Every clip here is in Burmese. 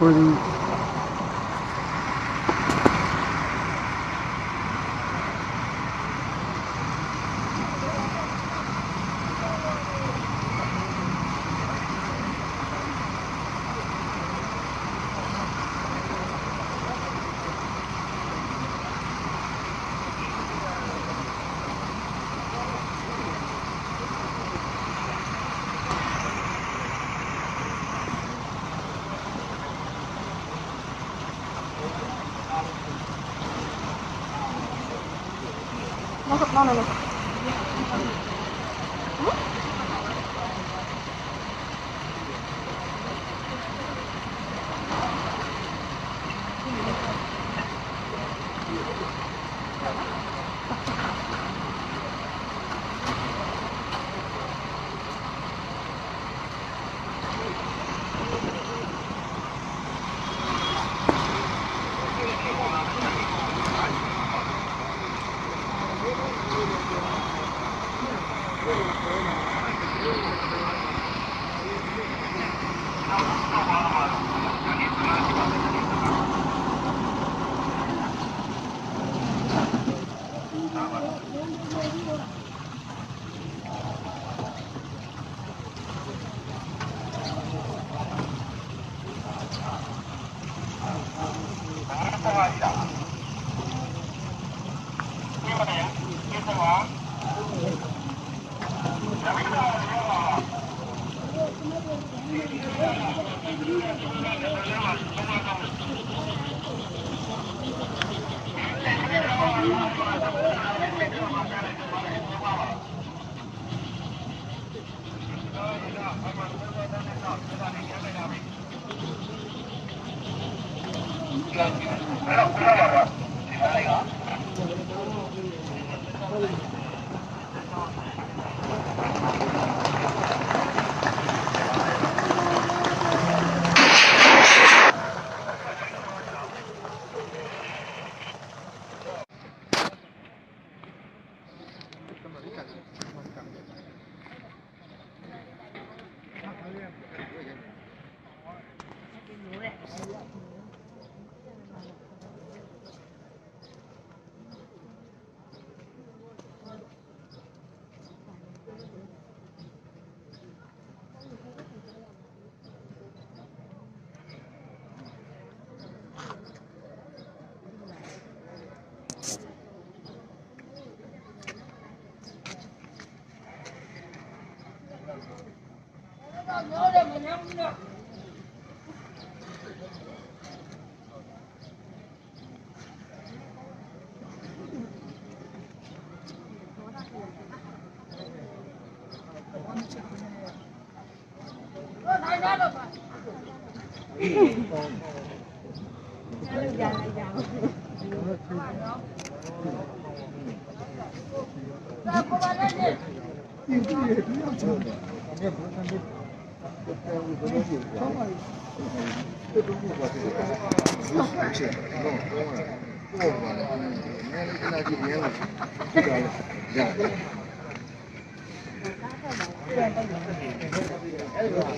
Recording. No, no, no.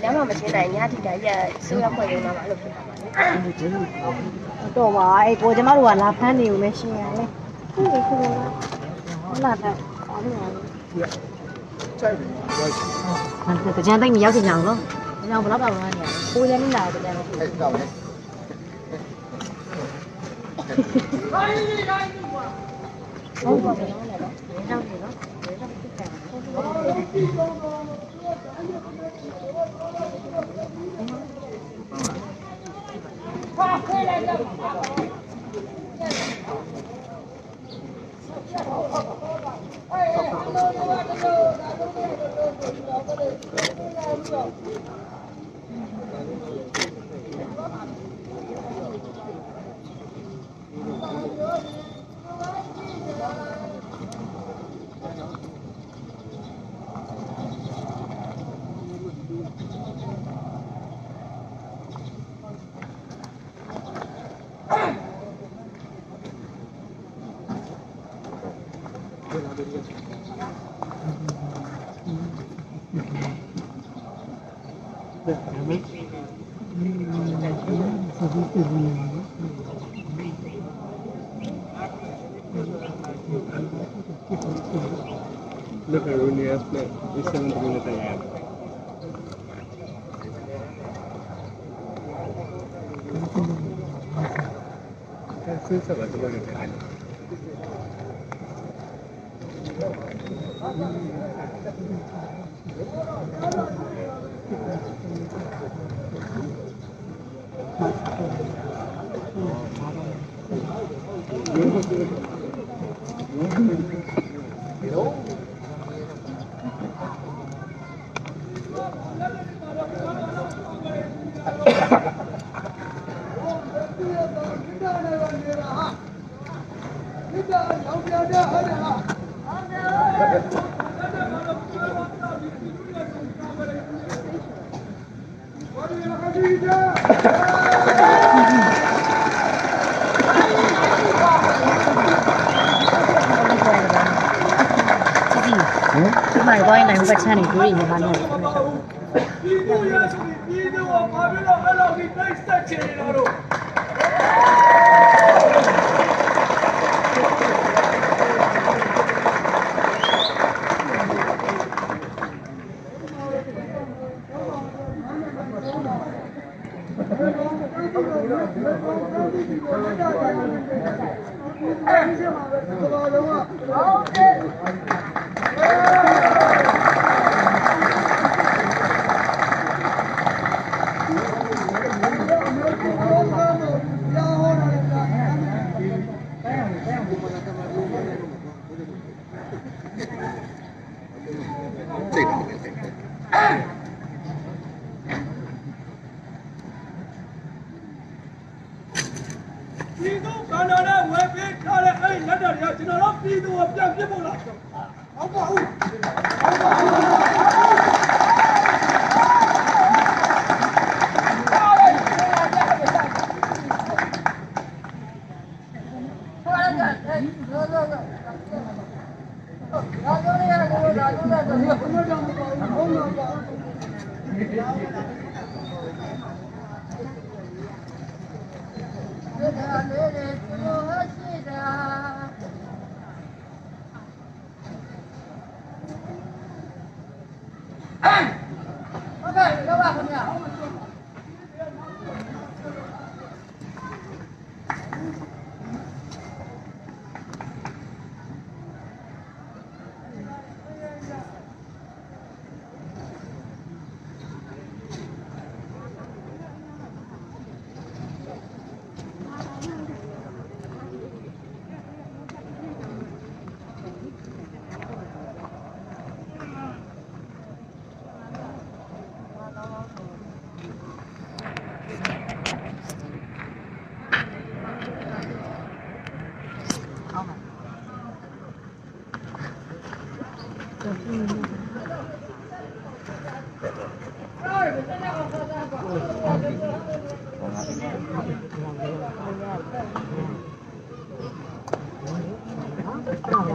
Nếu mà trên này nhá thì cái siêu âm của chúng nó được Đồ bảo cô cho nó là phan nhiều mấy xe đấy. Là thật. Cái chân tay mình giáo thì nhàng không? Nhau vào lắp đầu này. Cô lên nào thì đẹp. Không có cái này đó. Rau thì nó. Look at Runia's play. It's 7th minute again. This is about to go to the end. ဒီမှာသွားရင်လည်းဘက်ချမ်းနေတွေ့ရင်မြန်မာနဲ့ ပြည်သူရဲ့ပြည်သူကဘာဖြစ်လို့အဲ့လိုဒီနှိမ့်ဆက်ချင်နေတာတော့ပြည်သူကန္နာနဲ့ဝယ်ပေးထားတဲ့အဲ့ဒီလက်တော်တွေကကျွန်တော်တို့ပြည်သူကိုပြန်ပြစ်ဖို့လားဟုတ်ပါဘူး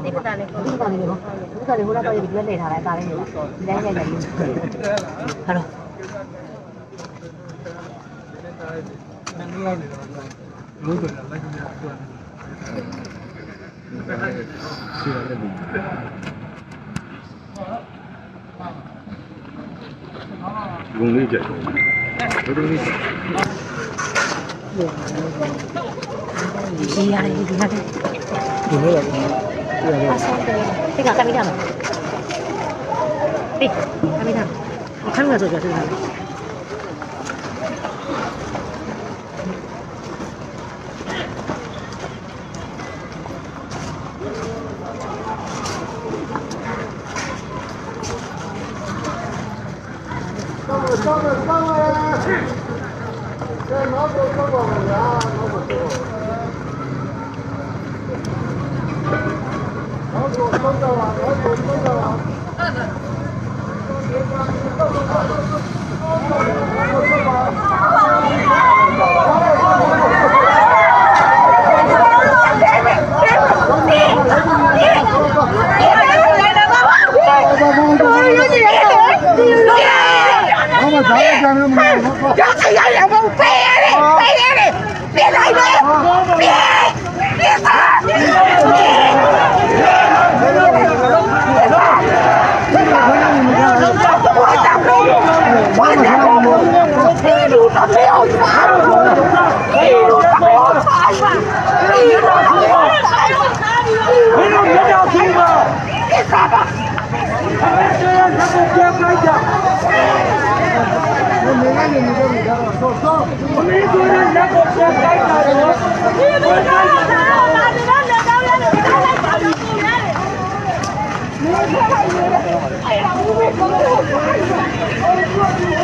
တိပတာလေးကို ဒီကလေးနော်ဒီကလေးဟိုတော့ဒီလက်နေထားလိုက်တာလေးနော်ဒီတိုင်းနဲ့လည်းဟာတော့ လို့တော့လိုက်ကြည့်ရအောင် ဂုံလေးကြိုက်တယ်ဘယ်လိုလဲဒီရတယ်ဒီကနေ့ ဒီလိုလား ဒီကကမိထားမယ်ဒီကမိထားခန်းကဆိုကြတယ်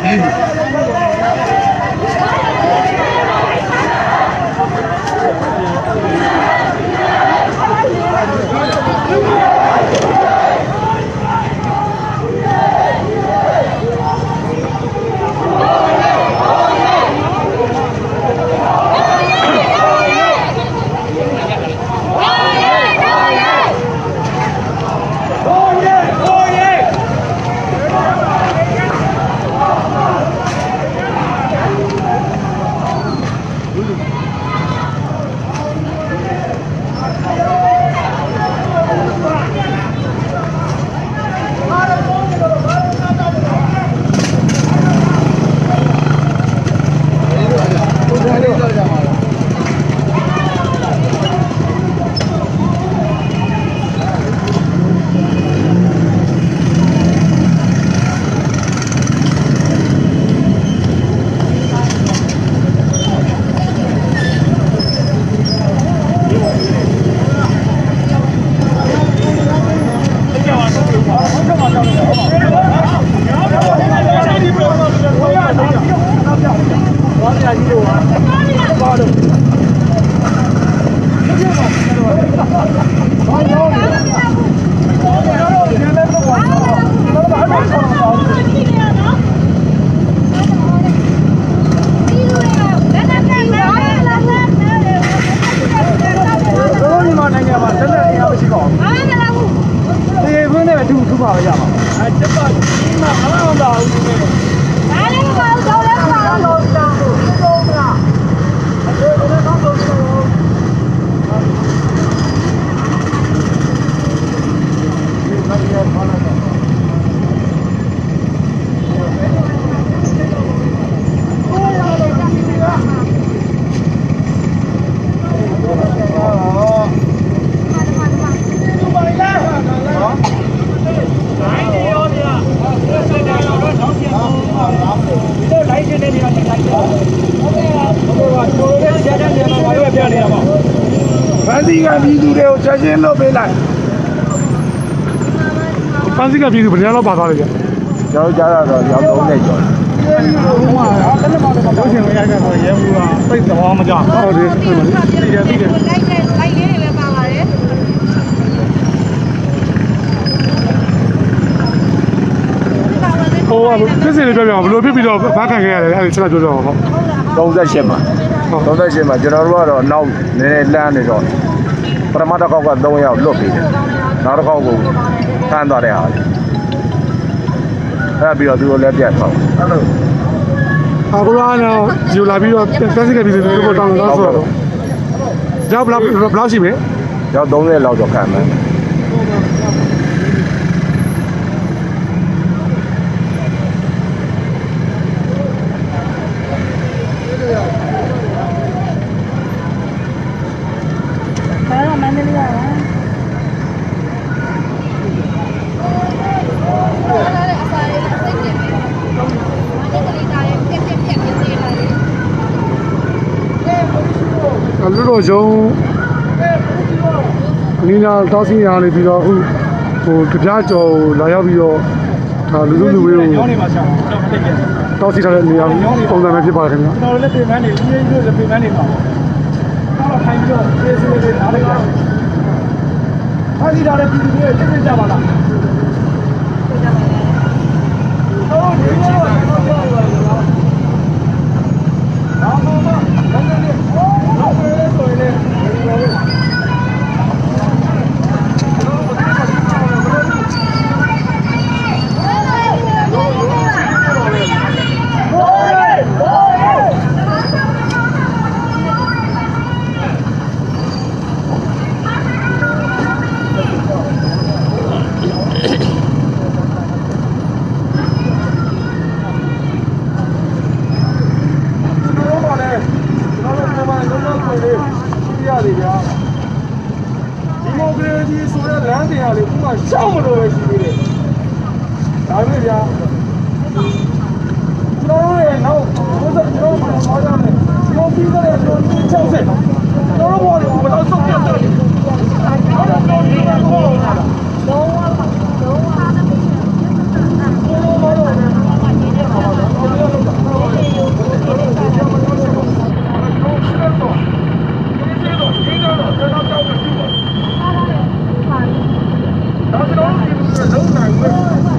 Hey! ချင်းလုပ်ပေးလိုက် ပန်းစည်းကပြည်သူဘယ်နှလောက်ပါသွားလဲကြ ကျွန်တော်ကြားရတော့ရောက်30ကျော် ဟိုမှာအဲ့လိုမှတော့ပြောချင်လို့ရိုက်ခဲ့တော့ရဲမှုကစိတ်သဘောမကျဟုတ်တယ်သိတယ်သိတယ်လိုက်လေးတွေလည်းပါပါတယ်ဟိုကဖြစ်စီလေးပြောပြအောင်ဘယ်လိုဖြစ်ပြီးတော့ဘာခံခဲ့ရလဲအဲ့ဒီချက်ပြောပြအောင်ဟုတ်38မှာ38မှာကျွန်တော်တို့ကတော့နောက်နည်းနည်းလမ်းနေတော့ပထမတစ်ခေါက်က3ယောက်လွတ်ပြီးတယ်နောက်တစ်ခေါက်ကိုဖမ်းသွားတဲ့ဟာအဲ့ပြီးတော့သူတို့လည်းပြတ်သွားအဲ့လို အခုကတော့ယူလာပြီးတော့တက်စီကပြည်သူတွေကိုတောင်းတော့ဆိုတော့ကြောက်ဘလောက်ရှိမလဲ ရောက်30လောက်တော့ခံမယ်လူတို့ရုံအနည်းငယ်တောင်းစီရနေပြီးတော့အခုဟိုကြပြကျော်လာရောက်ပြီးတော့ဒါလူလူဝေးကိုတောင်းစီထားတဲ့နေရာပုံစံပဲဖြစ်ပါတယ်ခင်ဗျာကျွန်တော်လည်းပြင်ပန်းနေဦးရင်းတို့လည်းပြင်ပန်းနေပါတော့ထိုင်ပြီးတော့ပြေးစီလေးအားလိုက်အားစီထားတဲ့ပြည်သူတွေသိကြပါလားဟုတ်တယ်ရှောက်မလို့ပဲရှိသေးတယ်ဒါပဲဗျာကျွန်တော်ရဲ့နောက်ကျွန်တော်မှာဟောရမယ်ကျွန်တော်ပြီးတဲ့ကျွန်တော်60ကျွန်တော်ဘောလေးဘယ်တော့စုပ်ပြတ်တယ်အဲ့ဒါတော့ဒီကတော့လုံးဝ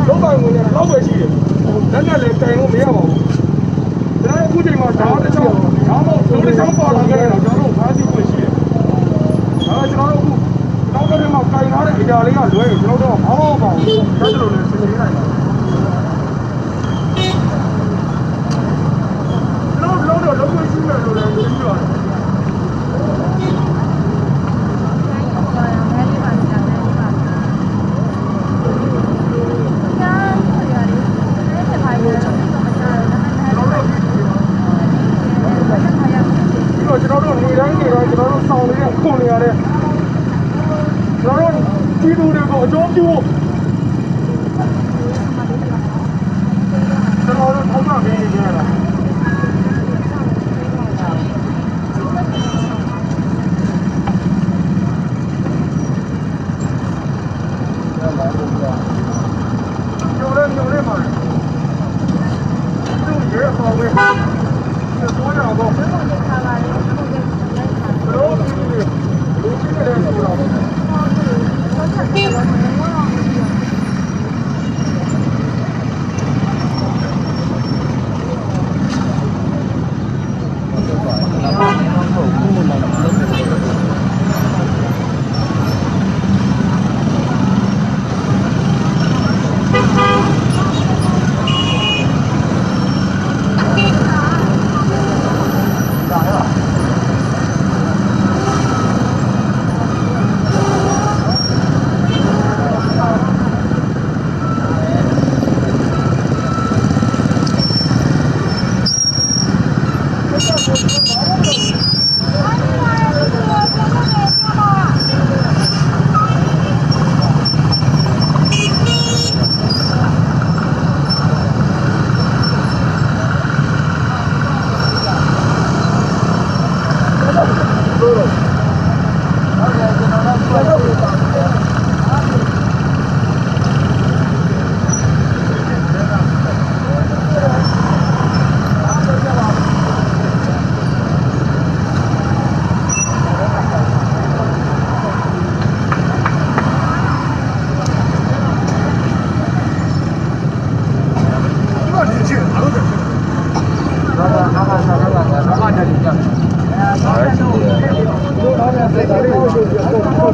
လုံးပိုင်ဝင်တော့ပဲရှိတယ်လက်နဲ့လည်းတိုင်လို့မရပါဘူးဒါအခုချိန်မှာဒါတစ်ချောင်းဒါမှမဟုတ်တစ်ချောင်းပေါ်လာခဲ့တော့ကျွန်တော်တို့ဖားစီဝင်ရှိတယ်ဒါကျွန်တော်တို့အခုနောက်တစ်ခါမှတိုင်ထားတဲ့အရာလေးကလွဲရင်ကျွန်တော်တို့ဘာမှမပေါ့ဘူးဒါကြလို့လည်းစဉ်းစားနိုင်ပါတယ်ကျွန်တော်တို့လုံးဝရှိမယ်လို့လည်းပြောရတယ်ကျွန်တော်တို့နေတိုင်းကျွန်တော်တို့ဆောင်နေတဲ့ခွန်နေရတဲ့ကျွန်တော်တို့ပြည်သူတွေကိုအကျိုးပြုကျွန်တော်တို့ထောက်ပံ့ပေးနေကြတာညိုရဲမှာသူ့ရဲ့ပေါ်ပဲတော့ရအောင်ကျွန်တော်တို့ခါလာတယ်ကျွန်တော်တို့လူကြီးတွေဆိုတော့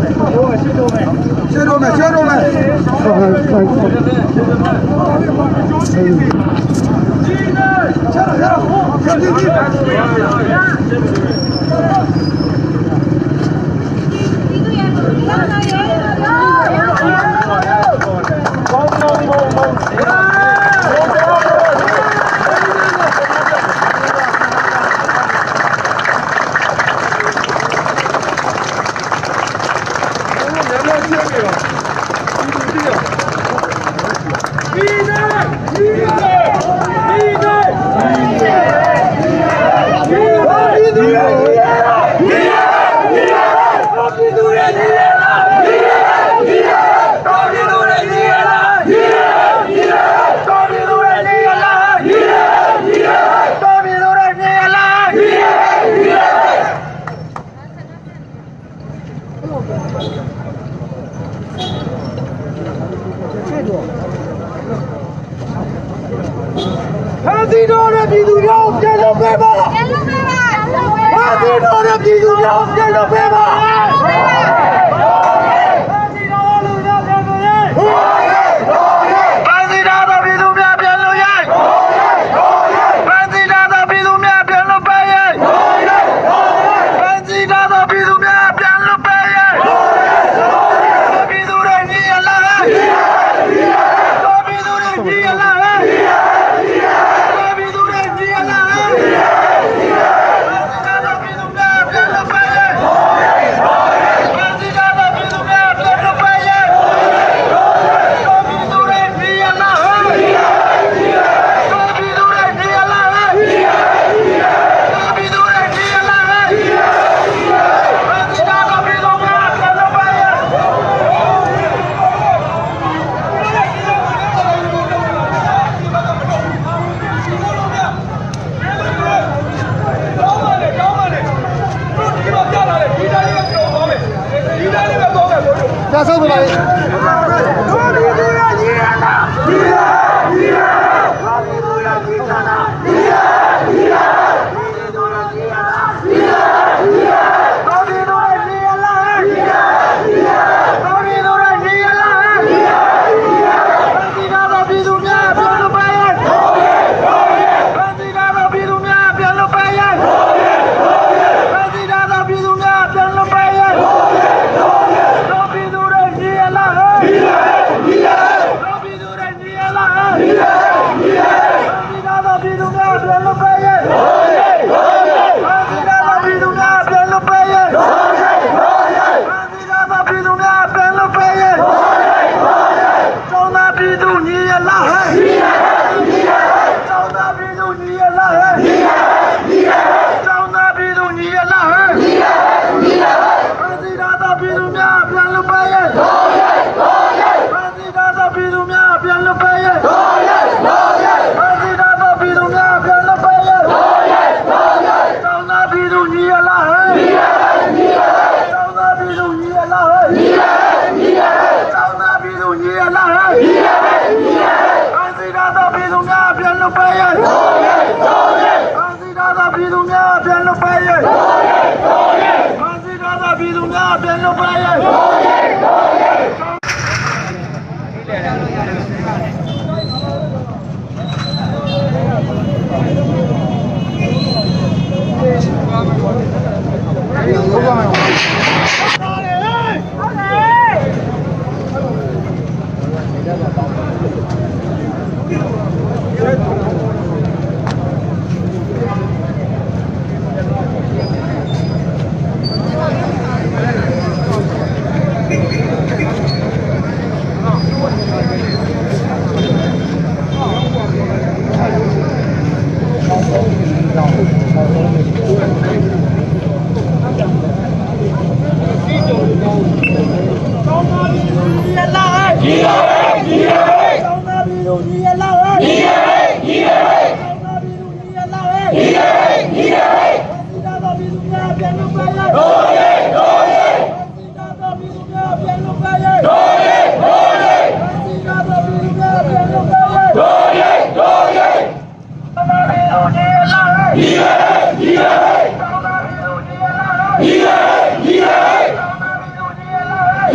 Hãy subscribe cho kênh Ghiền Mì Gõ để không bỏ lỡ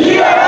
ရည်ရွယ်